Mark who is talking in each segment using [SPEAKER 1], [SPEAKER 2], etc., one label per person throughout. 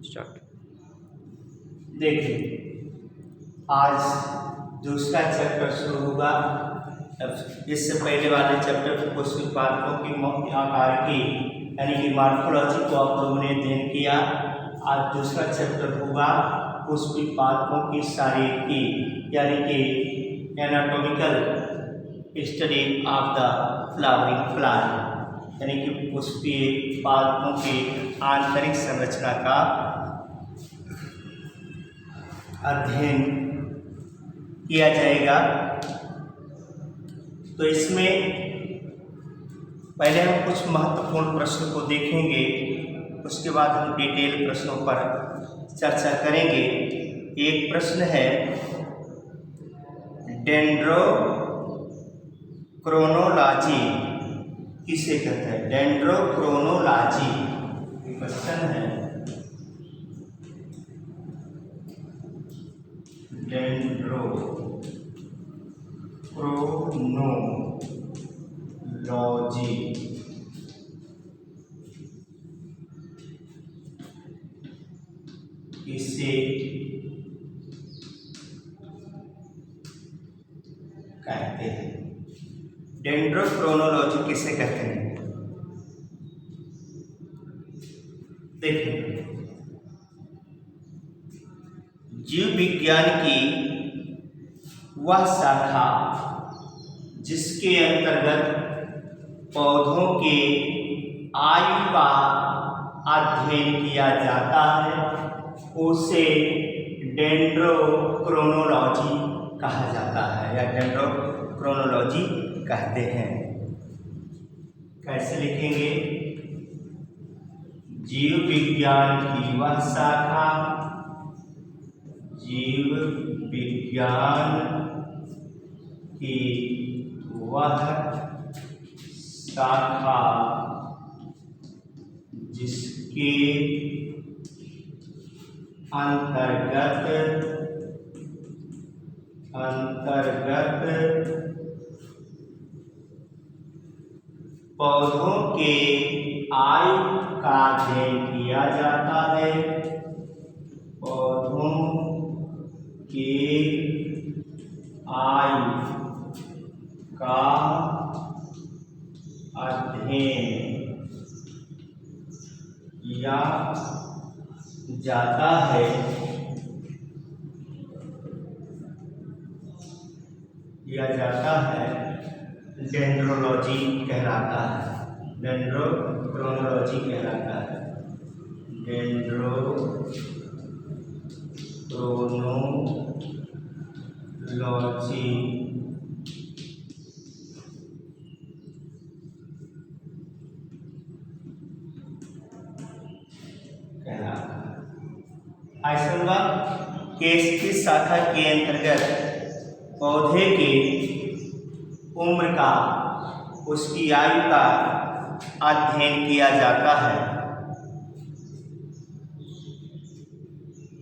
[SPEAKER 1] Start.
[SPEAKER 2] देखिए, आज दूसरा चैप्टर शुरू होगा। अब इससे पहले वाले चैप्टर में कुछ पादपों की आकार की यानी कि मॉर्फोलॉजी को आप लोगों ने अध्ययन किया। आज दूसरा चैप्टर होगा पुष्पी पादपों की शारीरिकी यानी कि anatomical study of the flowering plant, यानी कि पुष्पीय पादपों की आंतरिक संरचना का अध्ययन किया जाएगा। तो इसमें पहले हम कुछ महत्वपूर्ण प्रश्नों को देखेंगे, उसके बाद हम डिटेल प्रश्नों पर चर्चा करेंगे। एक प्रश्न है, डेंड्रोक्रोनोलॉजी किसे कहते हैं? डेंड्रोक्रोनोलॉजी क्वेश्चन है। डेंड्रोक्रोनोलॉजी किसे कहते हैं? डेंड्रोक्रोनोलॉजी किसे कहते हैं? देखिए, जीव विज्ञान की वह शाखा जिसके अंतर्गत पौधों के आयु का अध्ययन किया जाता है उसे डेंड्रोक्रोनोलॉजी कहा जाता है या डेंड्रोक्रोनोलॉजी कहते हैं। कैसे लिखेंगे? जीव विज्ञान की वह शाखा, जीव विज्ञान की वह शाखा जिसके अंतर्गत पौधों के आयु का अध्ययन किया जाता है, पौधों के आयु का अध्ययन किया जाता है, डेंड्रोलॉजी कहलाता है। डेंड्रोक्रोनोलॉजी कहलाता है। डेंड्रोक्रोनोलॉजी कहलाता है। ऐसा होगा कि इसकी शाखा के अंतर्गत पौधे के उम्र का, उसकी आयु का अध्ययन किया जाता है।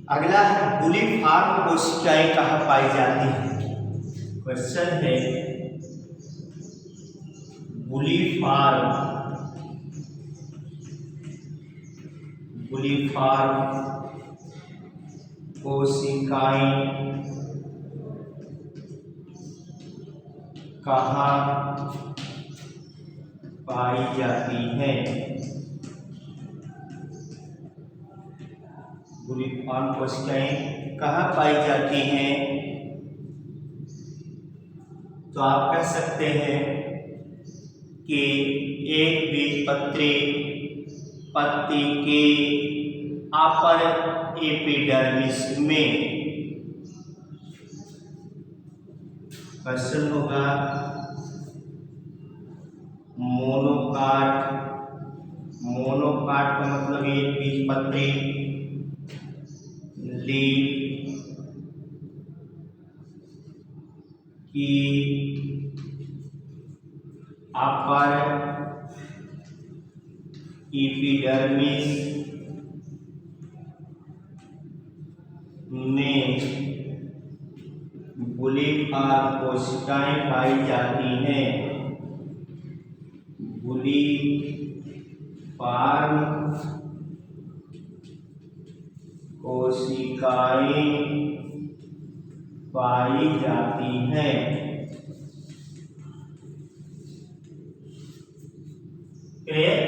[SPEAKER 2] अगला है, बुलीफॉर्म कोशिकाएं कहाँ पाई जाती हैं? क्वेश्चन है, बुलीफॉर्म कोशिकाएं कहाँ पाई जाती हैं? बुलीफॉर्म कोशिकाएं कहाँ पाई जाती हैं? तो आप कह सकते हैं कि एक बीजपत्री पत्ती के अपर एपिडर्मिस में। क्वेश्चन होगा, मोनोकाट का मतलब एक बीजपत्री, लीफ की अपर एपिडर्मिस में बुलीफॉर्म कोशिकाएं पाई जाती हैं। बुलीफॉर्म कोशिकाएं पाई जाती हैं। क्लियर।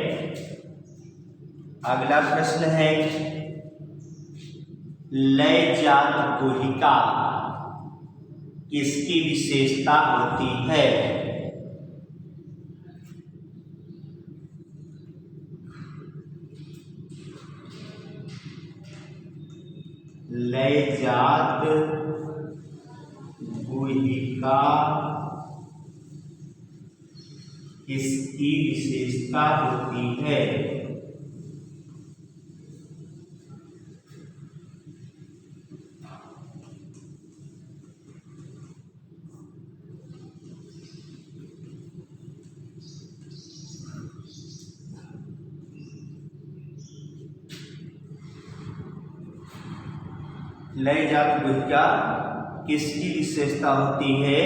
[SPEAKER 2] अगला प्रश्न है, लयजात गुहिका किसकी विशेषता होती है? लयजात गुहिका किसकी विशेषता होती है? लयजात गुहिका किसकी विशेषता होती है?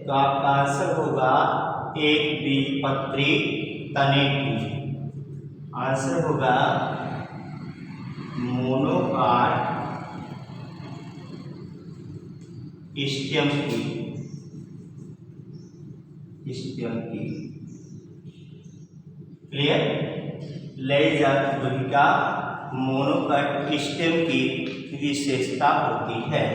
[SPEAKER 2] तो आपका आंसर होगा एक बीजपत्री तने की। आंसर होगा मोनोकाट स्टेम की। क्लियर। लयजात गुहिका मोनोकाट स्टेम की विशेषता होती है।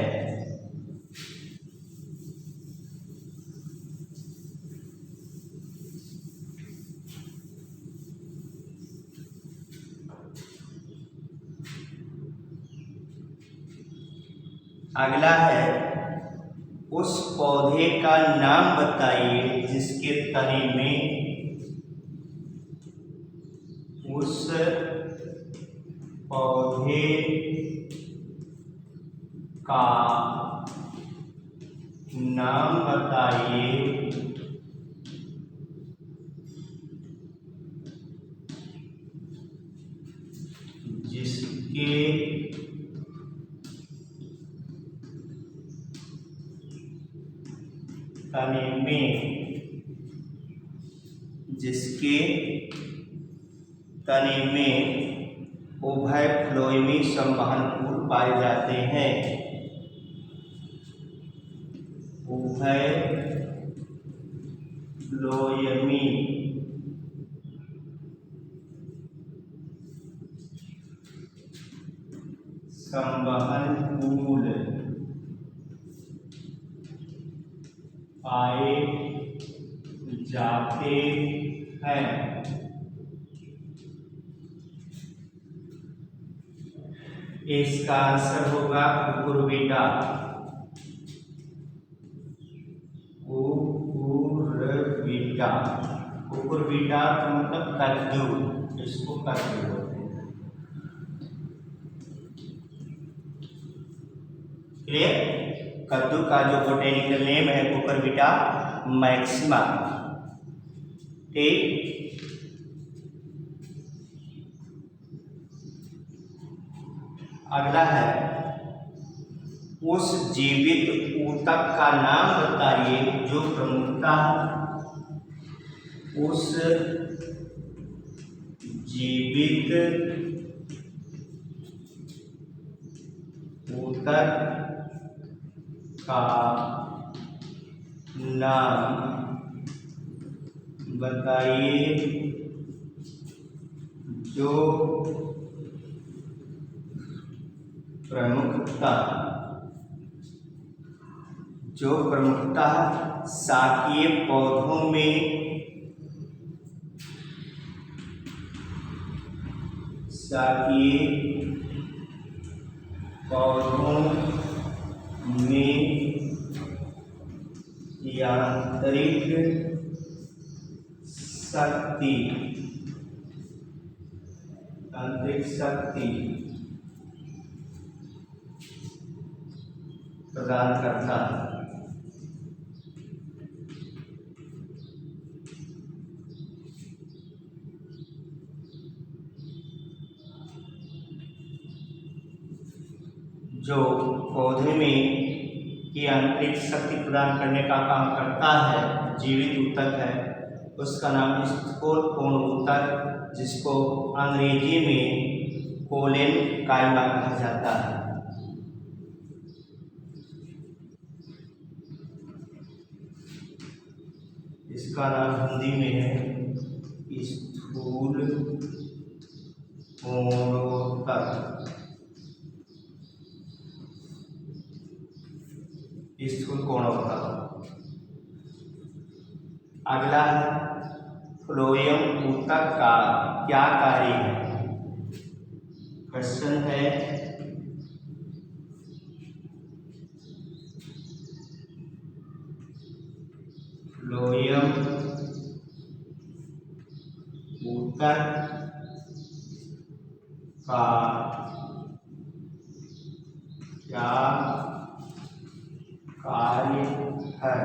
[SPEAKER 2] अगला है, उस पौधे का नाम बताइए जिसके तने में उस पौधे का नाम बताइए जिसके तने में उभय फ्लोएमी संवहन फूल पाए जाते हैं। उभय फ्लोएमी संवहन फूल पाए जाते हैं। इसका आंसर होगा कुकुरबिटा। कुकुरबिटा का मतलब कद्दू, इसको कद्दू बोलते हैं। क्लियर। कद्दू का जो बोटेनिकल नेम है कुकुरबिटा मैक्सिमा। ठीक। अगला है, उस जीवित ऊतक का नाम बताइए जो प्रमुखतः उस जीवित ऊतक का नाम बताइए जो प्रमुखतः शाकीय पौधों में यांत्रिक शक्ति प्रदान करता है। जो पौधे में की आंतरिक शक्ति प्रदान करने का काम करता है, जीवित ऊतक है, उसका नाम स्थूल कोण ऊतक, जिसको अंग्रेजी में कोलेन काइमा कहा जाता है। इसका नाम हिंदी में है स्थूल कोणोत्तर। स्थूल कोणोत्तर। अगला है फ्लोएम ऊतक का क्या कार्य है। क्वेश्चन है फ्लोएम ऊतक का क्या कार्य है।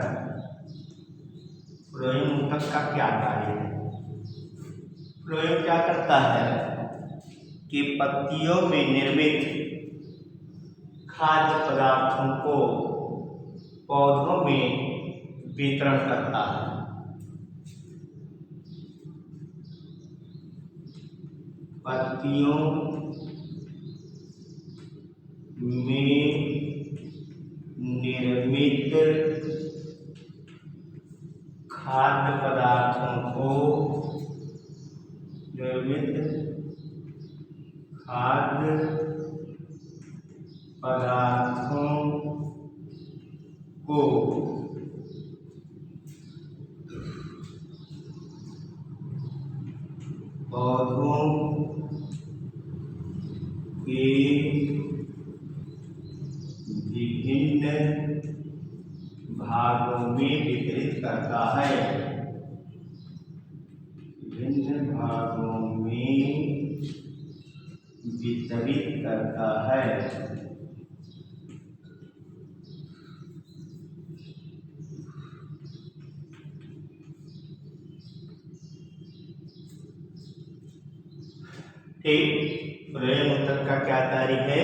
[SPEAKER 2] फ्लोएम ऊतक का क्या कार्य है। फ्लोएम क्या करता है कि पत्तियों में निर्मित खाद्य पदार्थों को पौधों में वितरण करता है। पत्तियों में निर्मित खाद्य पदार्थों को पौधों के विभिन्न भागों में वितरित करता है। विभिन्न भागों में वितरित करता है। ठीक, फ्लोएम ऊतक का क्या कार्य है।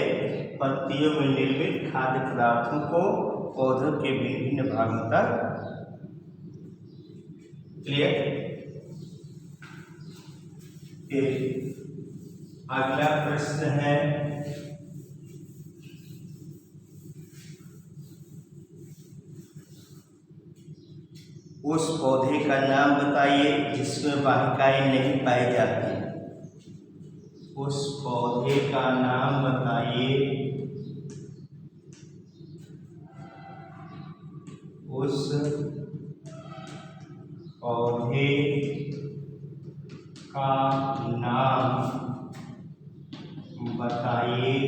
[SPEAKER 2] पत्तियों में निर्मित खाद्य पदार्थों को पौधों के विभिन्न भागों तक। क्लियर। अगला प्रश्न है उस पौधे का नाम बताइए जिसमें वाहिकाएं नहीं पाई जाती। उस पौधे का नाम बताइए उस पौधे का नाम बताइए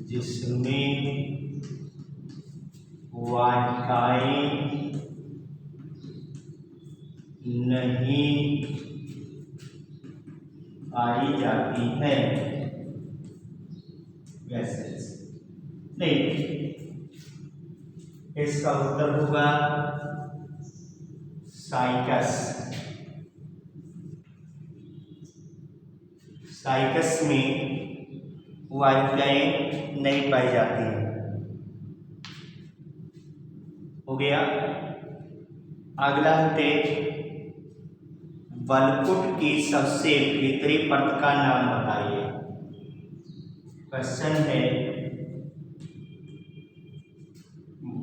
[SPEAKER 2] जिसमें वाहिकाएं नहीं पाई जाती है। वैसेल्स नहीं, इसका उत्तर होगा साइकस। साइकस में वाहिकाएं नहीं पाई जाती हैं। हो गया। अगला है बलकुट की सबसे भीतरी परत का नाम बताइए। क्वेश्चन है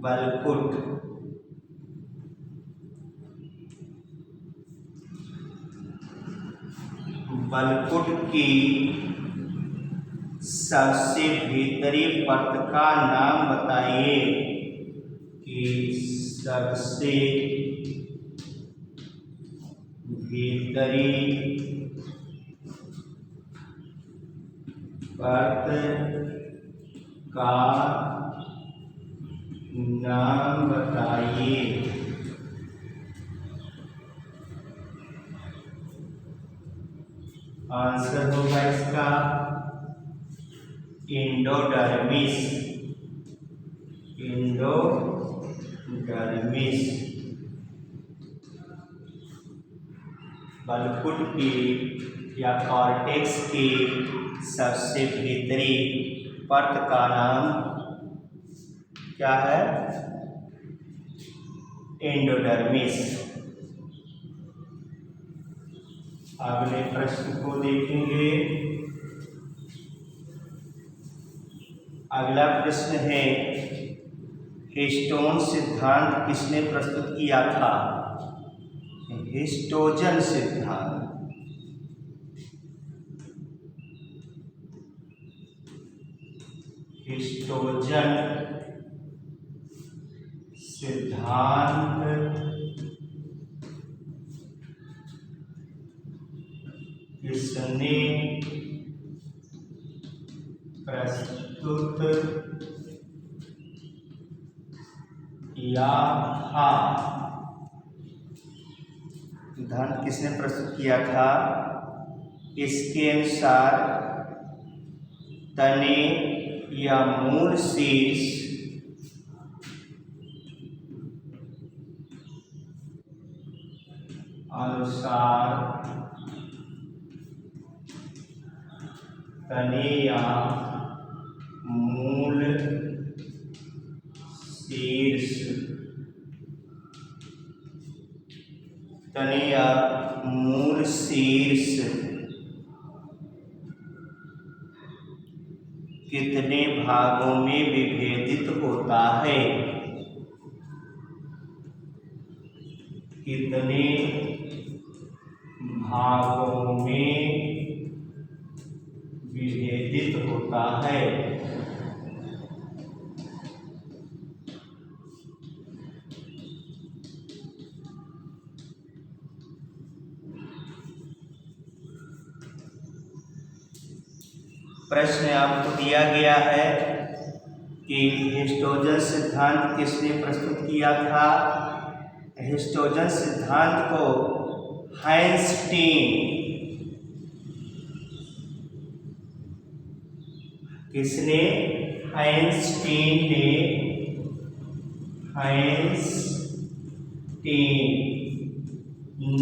[SPEAKER 2] बलकुट की सबसे भीतरी परत का नाम बताइए कि सबसे भीतरी परत का नाम बताइए। आंसर होगा इसका एंडोडर्मिस। बलकुट की या कॉर्टेक्स की सबसे भीतरी परत का नाम क्या है। एंडोडर्मिस। अगले प्रश्न को देखेंगे। अगला प्रश्न है, हिस्टोन सिद्धांत किसने प्रस्तुत किया था? हिस्टोजन सिद्धांत। हिस्टोजन सिद्धांत किसने प्रस्तुत किया था? सिद्धांत किसने प्रस्तुत किया था? इसके अनुसार तने या मूल शीर्ष तने या मूल शीर्ष कितने भागों में विभेदित होता है? कितने भागों में विभेदित होता है? प्रश्न आपको दिया गया है कि हिस्टोजन सिद्धांत किसने प्रस्तुत किया था? हिस्टोजन सिद्धांत को आइंस्टीन किसने? आइंस्टीन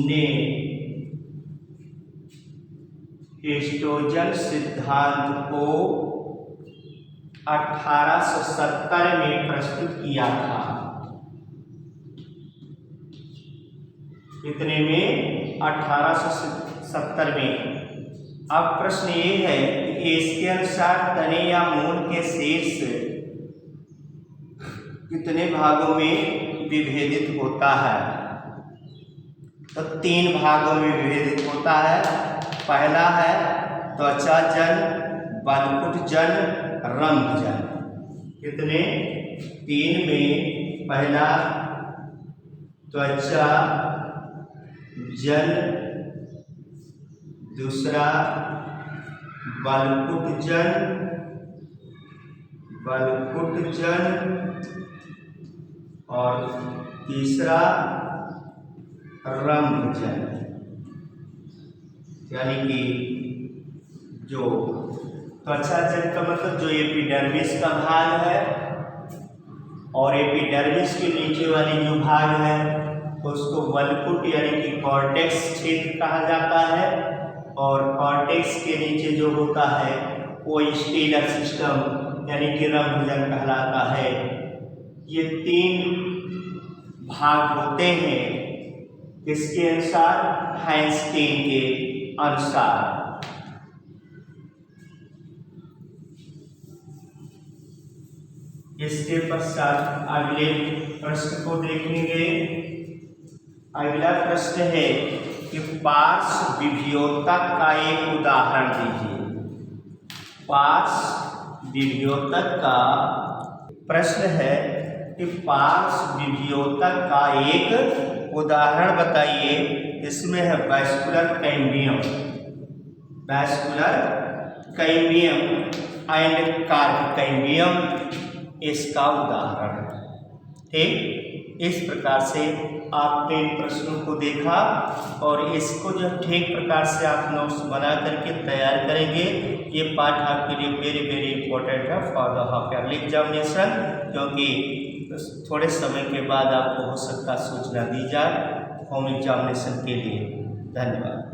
[SPEAKER 2] ने हिस्टोजन सिद्धांत को 1870 में प्रस्तुत किया था। कितने में? 1870 में। अब प्रश्न ये है कि इसके अनुसार तने या मूल के शीर्ष कितने भागों में विभेदित होता है? तो 3 भागों में विभेदित होता है। पहला है त्वचा जन, बलकुट जन, रंध्र जन। कितने? 3 में पहला त्वचा जन, दूसरा बलकुट जन और तीसरा रंध्र जन। यानी कि जो त्वचा जन का मतलब जो एपिडर्मिस का भाग है और एपिडर्मिस के नीचे वाली जो भाग है उसको बलकुट यानी कि कॉर्टेक्स क्षेत्र कहा जाता है, और कॉर्टेक्स के नीचे जो होता है वो स्टेलर सिस्टम यानी कि रंध्रजन कहलाता है। ये 3 भाग होते हैं किसके अनुसार? आइंस्टीन के अनुसार। इसके पश्चात अगले प्रश्न को देखेंगे। अगला प्रश्न है कि पार्श्व विभेद्यक का एक उदाहरण दीजिए। पार्श्व विभेद्यक का प्रश्न है कि पार्श्व विभेद्यक का एक उदाहरण बताइए। इसमें है vascular cambium and carp cambium, इसका उदाहरण। ठीक, इस प्रकार से आपने इन प्रश्नों को देखा और इसको जो ठीक प्रकार से आप नोट्स बना करके तैयार करेंगे। ये पार्ट आपके लिए वेरी वेरी इंपॉर्टेंट है for the half yearly examination, क्योंकि थोड़े समय के बाद आपको हो सकता सूचना दी जाए होम एग्जामिनेशन के लिए। धन्यवाद।